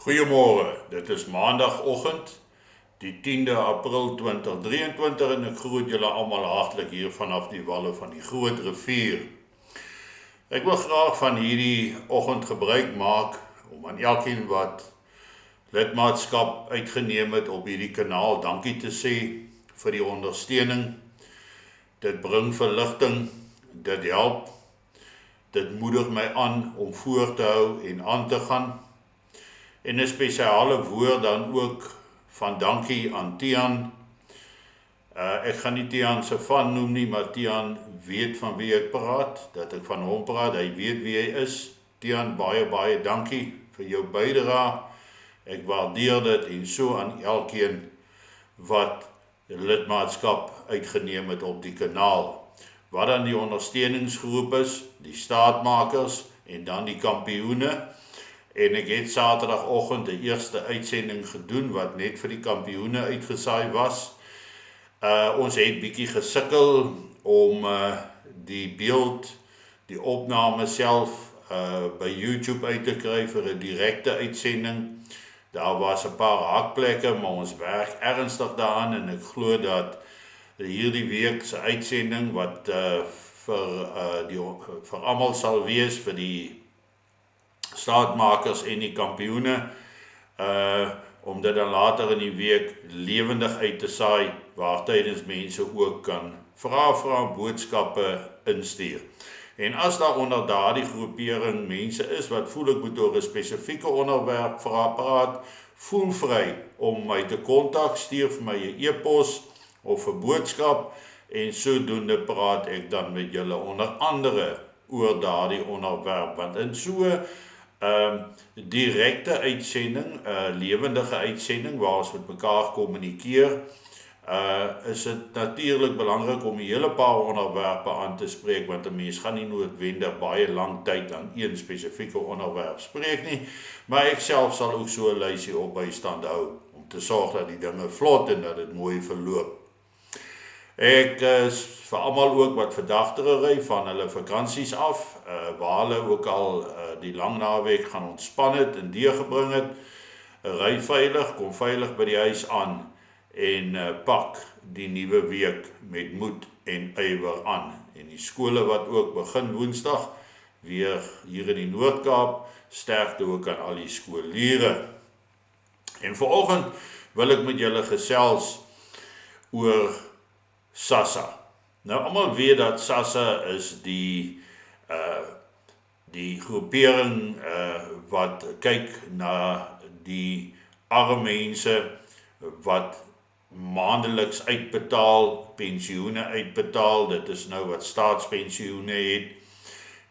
Goeiemôre, dit is maandagoggend, die 10de April 2023 en ek groet julle almal hartlik hier vanaf die walle van die groot rivier. Ek wil graag van hierdie oggend gebruik maak om aan elkeen wat lidmaatskap uitgeneem het op hierdie kanaal dankie te sê vir die ondersteuning. Dit bring verligting, dit help, dit moedig my aan om voort te hou en aan te gaan. En 'n spesiale woord dan ook van dankie aan Tian. Ek gaan nie Tian se van noem nie, maar Tian weet van wie ek praat, dat ek van hom praat, hy weet wie hy is. Tian, baie dankie vir jou bydrae. Ek waardeer dit en so aan elkeen wat lidmaatskap uitgeneem het op die kanaal. Wat dan die ondersteuningsgroep is, die staatmakers en dan die kampioene. En ek het saterdagoggend die eerste uitsending gedoen wat net vir die kampioene uitgesaai was. Ons het bietjie gesukkel om die beeld, die opname self by YouTube uit te kry vir 'n direkte uitsending. Daar was 'n paar hakplekke, maar ons werk ernstig daaraan en ek glo dat hierdie week se uitsending wat vir almal sal wees, vir die staatmakers en die kampioene, om dit dan later in die week lewendig uit te saai, waar tydens mense ook kan vrae boodskappe instuur. En as daar onder daardie groepering mense is wat voel ek moet oor 'n spesifieke onderwerp praat, voel vry om my te kontak, stuur vir my 'n e-pos of 'n boodskap en sodoende praat ek dan met julle onder andere oor daardie onderwerp, want in so direkte uitsending, lewendige uitsending waar ons met mekaar kommunikeer, is dit natuurlik belangrik om 'n hele paar onderwerpe aan te spreek, want 'n mens gaan nie noodwendig baie lang tyd aan een spesifieke onderwerp spreek nie, maar ek self sal ook so 'n lysie op bystand hou om te sorg dat die dinge vlot en dat dit mooi verloop. Ek is vir almal ook wat verdagtere ry van hulle vakansies af, waar hulle ook al die lang naweek gaan ontspan het en deurgebring het, ry veilig, kom veilig by die huis aan en pak die nuwe week met moed en ywer aan. En die skole wat ook begin Woensdag, weer hier in die Noord-Kaap, sterkte ook aan al die skoolleerders. En vanoggend wil ek met julle gesels oor Sassa. Nou, almal weet dat Sassa is die groepering wat kyk na die arme mense wat maandeliks uitbetaal, pensioene uitbetaal, dit is nou wat staatspensioene het,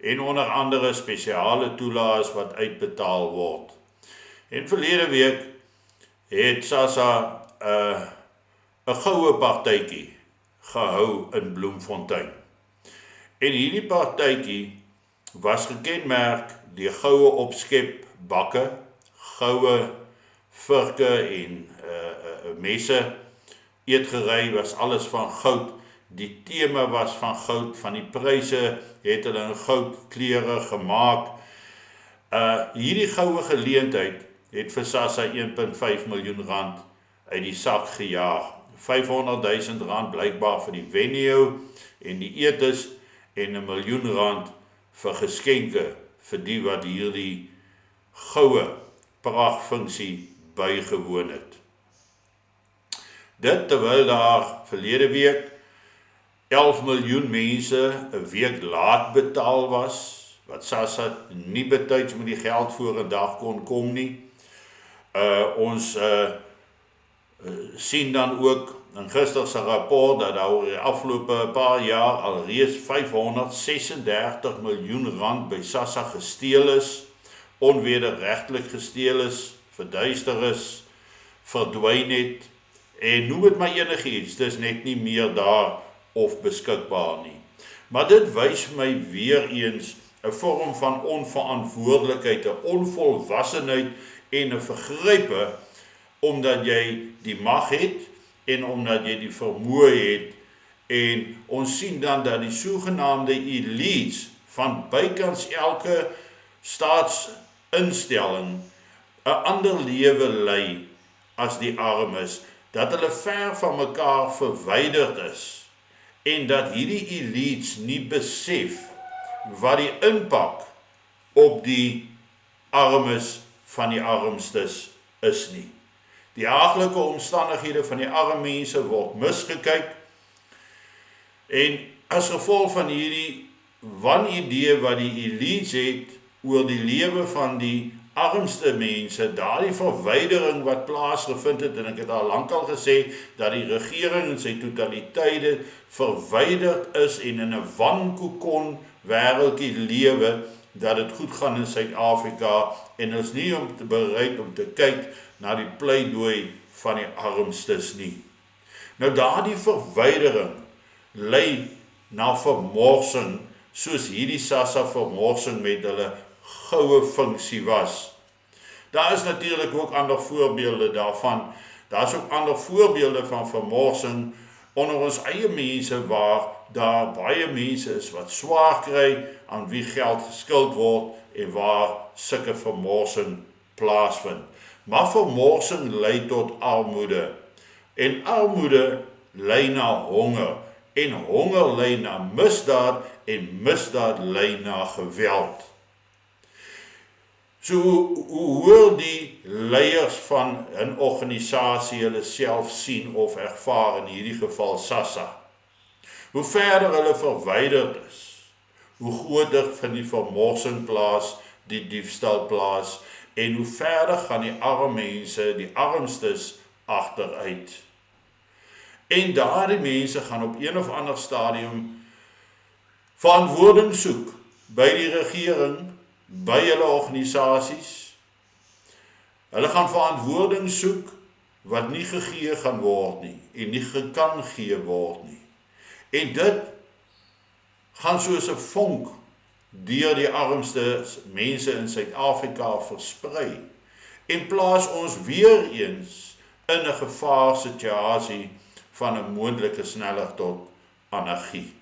en onder andere spesiale toelaas wat uitbetaal word. En verlede week het Sassa 'n goue partytjie gehou in Bloemfontein. En hierdie partytjie was gekenmerk deur goue opskep bakke, goue vurke en messe. Eetgery was alles van goud. Die tema was van goud, van die pryse het hulle in goud kleure gemaak. Hierdie goue geleentheid het vir Sassa 1,5 miljoen rand uit die sak gejaag. 500,000 rand blykbaar vir die venue en die etes en 1 miljoen rand vir geskenke vir die wat hierdie goue prachtfunksie bygewoon het. Dit terwyl daar verlede week 11 miljoen mense 'n week laat betaal was, wat Sassa nie betyds met die geld vorendag kon kom nie. Ons sien dan ook in gister se rapport dat daar oor die afgelope paar jaar alreeds 536 miljoen rand by Sassa gesteel is, onwederregtelik gesteel is, verduister is, verdwyn het, en noem dit maar enigiets, dis net nie meer daar of beskikbaar nie. Maar dit wys my weer eens 'n vorm van onverantwoordelikheid, 'n onvolwassenheid en 'n vergrype, omdat jy die mag het en omdat jy die vermoë het, en ons sien dan dat die sogenaamde elites van bykans elke staatsinstelling 'n ander lewe lei as die armes, dat hulle ver van mekaar verwyderd is en dat hierdie elites nie besef wat die impak op die armes van die armstes is nie. Die haaglike omstandighede van die arme mense word misgekyk en as gevolg van hierdie wanidee wat die elites het oor die lewe van die armste mense, daardie verwydering wat plaasgevind het, en ek het al lankal gesê dat die regering in sy totaliteit verwyderd is en in 'n wankokon wêreldjie lewe, dat dit goed gaan in Suid-Afrika en ons nie bereid om te kyk na die pleidooi van die armstes nie. Nou daardie verwydering lei na vermorsing, soos hierdie Sassa vermorsing met hulle goue funksie was. Daar is natuurlik ook ander voorbeelde daarvan. Daar is ook ander voorbeelde van vermorsing onder ons eie mense waar daar baie mense is wat swaar kry, aan wie geld geskuld word en waar sulke vermorsing plaasvind. Maar vermorsing lei tot armoede en armoede lei na honger en honger lei na misdaad en misdaad lei na geweld. So hoe hoor die leiers van 'n organisasie hulle self sien of ervaar, in hierdie geval Sassa? Hoe verder hulle verwyderd is, hoe groter van die vermorsing plaas, die diefstal plaas, en hoe verder gaan die arme mense, die armstes, agteruit. En daardie mense gaan op een of ander stadium verantwoording soek by die regering, by hulle organisasies. Hulle gaan verantwoording soek wat nie gegee gaan word nie en nie kan gee word nie. En dit gaan soos 'n vonk deur die armste mense in Suid-Afrika versprei en plaas ons weer eens in 'n gevaarsituasie van 'n moontlike sneller tot anargie.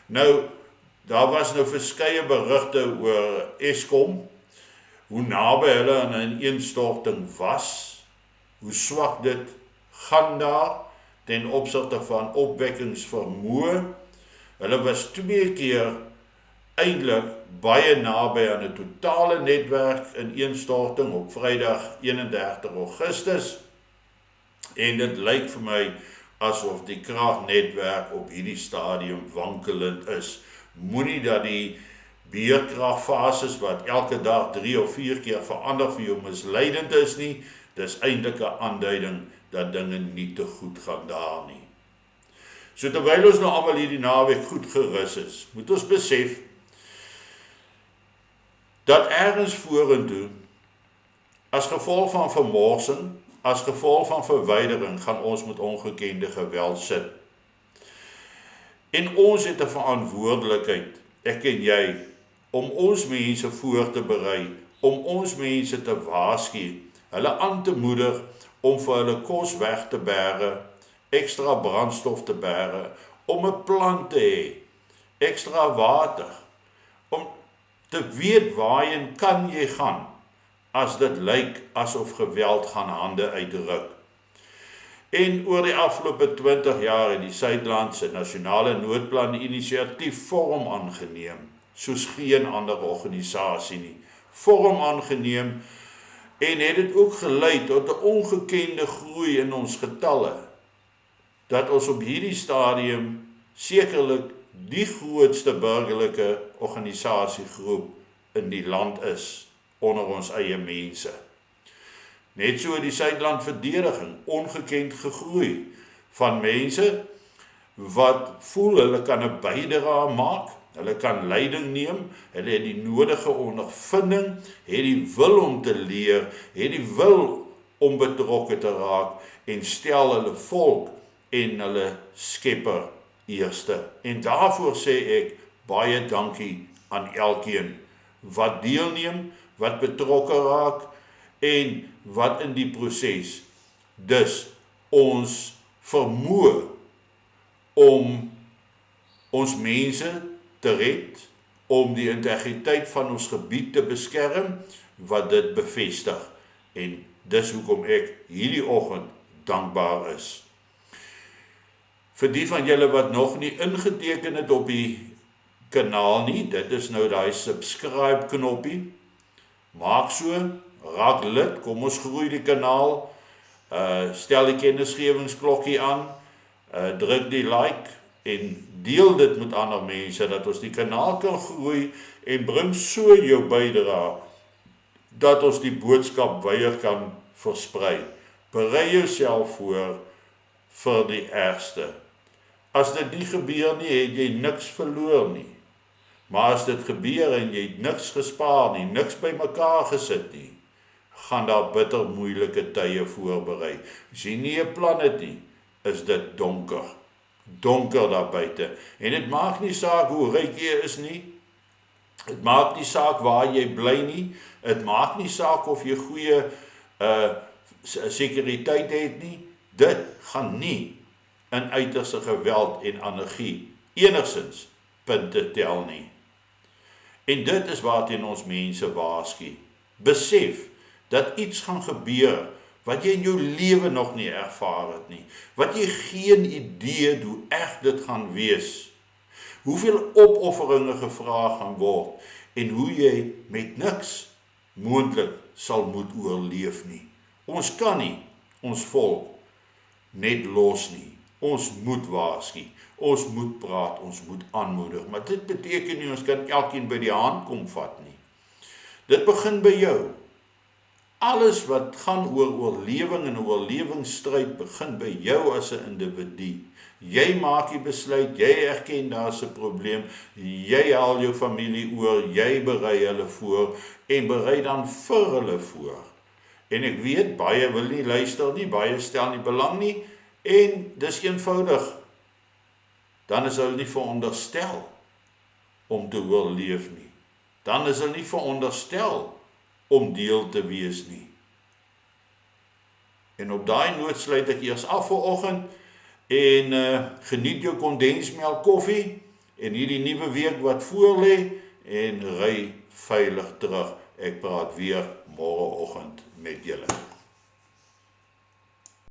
Nou, daar was nou verskeie berigte oor Eskom, hoe naby hulle aan 'n ineenstorting was, hoe swak dit gaan daar ten opsigte van opwekkingsvermoë. Hulle was 2 keer eintlik baie naby aan 'n totale netwerk ineenstorting op Vrydag 31 Augustus. En dit lyk vir my asof die kragnetwerk op hierdie stadium wankelend is. Moenie dat die beerkragfases wat elke dag 3 of 4 keer verander vir jou misleidend is nie. Dis eintlik 'n aanduiding dat dinge nie te goed gaan daar nie. So terwyl ons nou almal hierdie naweek goed gerus is, moet ons besef dat ergens vorentoe, as gevolg van vermorsing, as gevolg van verwydering, gaan ons met ongekende geweld sit. En ons het 'n verantwoordelikheid, ek en jy, om ons mense voor te berei, om ons mense te waarsku, hulle aan te moedig om vir hulle kos weg te bære, ekstra brandstof te bære, om 'n plan te hê, ekstra water, om te weet waarheen kan jy gaan, as dit lyk asof geweld gaan hande uitruk. En oor die afgelope 20 jaar het die Suidland se Nasionale noodplan inisiatief vorm aangeneem, soos geen ander organisasie nie, vorm aangeneem, en het dit ook gelei tot 'n ongekende groei in ons getalle, dat ons op hierdie stadium sekerlik die grootste burgerlike organisasiegroep in die land is, onder ons eie mense. Net so die Suidland Verdediging ongekend gegroei, van mense wat voel hulle kan 'n bydrae maak, hulle kan leiding neem, hulle het die nodige ondervinding, het die wil om te leer, het die wil om betrokke te raak, en stel hulle volk en hulle skepper eerste. En daarvoor sê ek baie dankie aan elkeen wat deelneem, wat betrokke raak, en wat in die proses dus ons vermoë om ons mense te red, om die integriteit van ons gebied te beskerm, wat dit bevestig. En dis hoekom ek hierdie oggend dankbaar is. Vir die van julle wat nog nie ingeteken het op die kanaal nie, dit is nou daai subscribe knoppie. Maak so, raak lid, kom ons groei die kanaal, stel die kennisgewingsklokkie aan, druk die like en deel dit met ander mense, dat ons die kanaal kan groei en bring so jou bydrae, dat ons die boodskap wyer kan versprei. Berei jouself voor vir die ergste. As dit nie gebeur nie, het jy niks verloor nie. Maar as dit gebeur en jy het niks gespaar nie, niks by mekaar gesit nie, gaan daar bitter moeilike tye voorberei. As jy nie 'n plan het nie, is dit donker. Donker daar buite. En dit maak nie saak hoe ryk jy is nie. Dit maak nie saak waar jy bly nie. Dit maak nie saak of jy goeie sekuriteit het nie. Dit gaan nie in uiterste geweld en anargie enigsins punte tel nie. En dit is waarteen ons mense waarsku. Besef dat iets gaan gebeur wat jy in jou lewe nog nie ervaar het nie. Wat jy geen idee het hoe erg dit gaan wees. Hoeveel opofferinge gevra gaan word en hoe jy met niks moontlik sal moet oorleef nie. Ons kan nie ons volk net los nie. Ons moet waarsku, ons moet praat, ons moet aanmoedig. Maar dit beteken nie ons kan elkeen by die hand kom vat nie. Dit begin by jou. Alles wat gaan oor oorlewing en oorlewingsstryd begin by jou as 'n individu. Jy maak die besluit, jy erken daar's 'n probleem, jy haal jou familie oor, jy berei hulle voor en berei dan vir hulle voor. En ek weet, baie wil nie luister nie, baie stel nie belang nie, en dis eenvoudig. Dan is hulle nie veronderstel om te oorleef nie. Dan is hulle nie veronderstel om deel te wees nie. En op daai noot sluit ek eers af vir oggend en geniet jou kondensmelk koffie en hierdie nuwe week wat voor lê en ry veilig terug. Ek praat weer môreoggend met julle.